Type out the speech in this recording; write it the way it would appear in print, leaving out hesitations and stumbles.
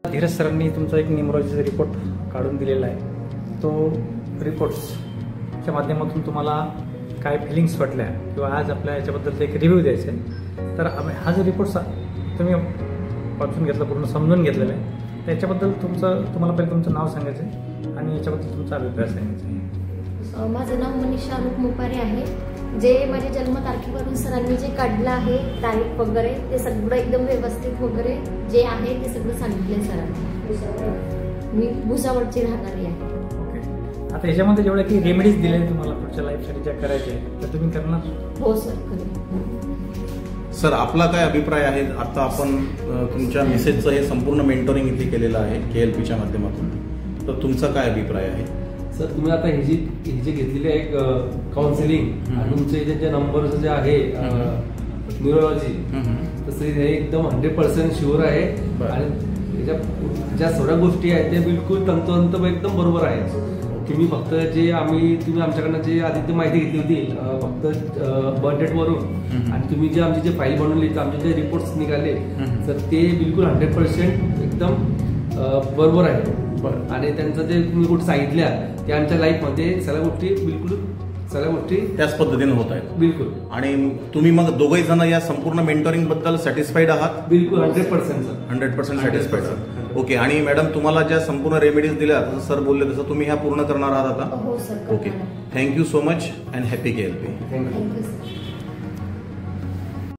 धीरज सरांनी तुमचा एक न्यूमरोलॉजीचा रिपोर्ट काढून दिलेला आहे। तो रिपोर्ट्सच्या माध्यमातून तुम्हाला काय फिलिंग्स वाटल्या किंवा आज आपल्या याच्याबद्दल एक रिव्ह्यू द्यायचा आहे। तर हा जो रिपोर्ट तुम्ही वाचून घेतला, पूर्ण समजून घेतलेला आहे, त्याच्याबद्दल तुम्हाला पहिले तुमचं नाव सांगायचं आहे आणि याच्याबद्दल तुमचा अभिप्राय सांगायचा आहे। माझं नाव मनीषा अनुप मोपारे आहे। जे माझ्या जन्मतारखेवरून सरांनी जे काढलं आहे तारीख वगैरे ते सगळं एकदम व्यवस्थित वगैरे जे आहे ते सगळं सांगितले सरांनी। मी भुसावळची राहणारी आहे। ओके, आता याच्यामध्ये जेवढ्या की रेमेडीज दिल्या तुम्हाला पुढच्या लाईफसाठी ज्या करायच्या त्या तुम्ही करणार? हो सर, करेन। सर, आपला काय अभिप्राय आहे? आता आपण तुमच्या मिसेसचं हे संपूर्ण मेंटोरिंग इथे केलेलं आहे KLPच्या माध्यमातून, तर तुमचा काय अभिप्राय आहे? सर, तुम्ही आता हे जे घेतलेली आहे काउन्सिलिंग आणि तुमचे जे नंबर जे आहे न्यूरोलॉजी, तसं हे एकदम 100% शुअर आहे आणि ज्या सगळ्या गोष्टी आहेत त्या बिलकुल तंतोतंत एकदम बरोबर आहे। तुम्ही फक्त तुम्ही आमच्याकडनं जे आधी माहिती घेतली होती फक्त बर्थ डेट वरून आणि तुम्ही जे आमची जे फाईल बनवली आमचे जे रिपोर्ट्स निघाले तर ते बिलकुल 100% एकदम बरोबर आहे। आणि त्यांचं जे तुम्ही गोष्टी सांगितल्या त्या आमच्या लाईफमध्ये सगळ्या गोष्टी त्याच पद्धतीने होत आहेत बिलकुल। आणि तुम्ही मग दोघेही जण या संपूर्ण मेंटोरिंग बद्दल सॅटिस्फाईड आहात? बिलकुल 100% सर, 100% सॅटिस्फाईड आहात। ओके, आणि मॅडम तुम्हाला ज्या संपूर्ण रेमेडीज दिल्या जसं सर बोलले तसं तुम्ही ह्या पूर्ण करणार आहात आता? हो sir. Okay, thank you so much and happy KLP। Thank you sir.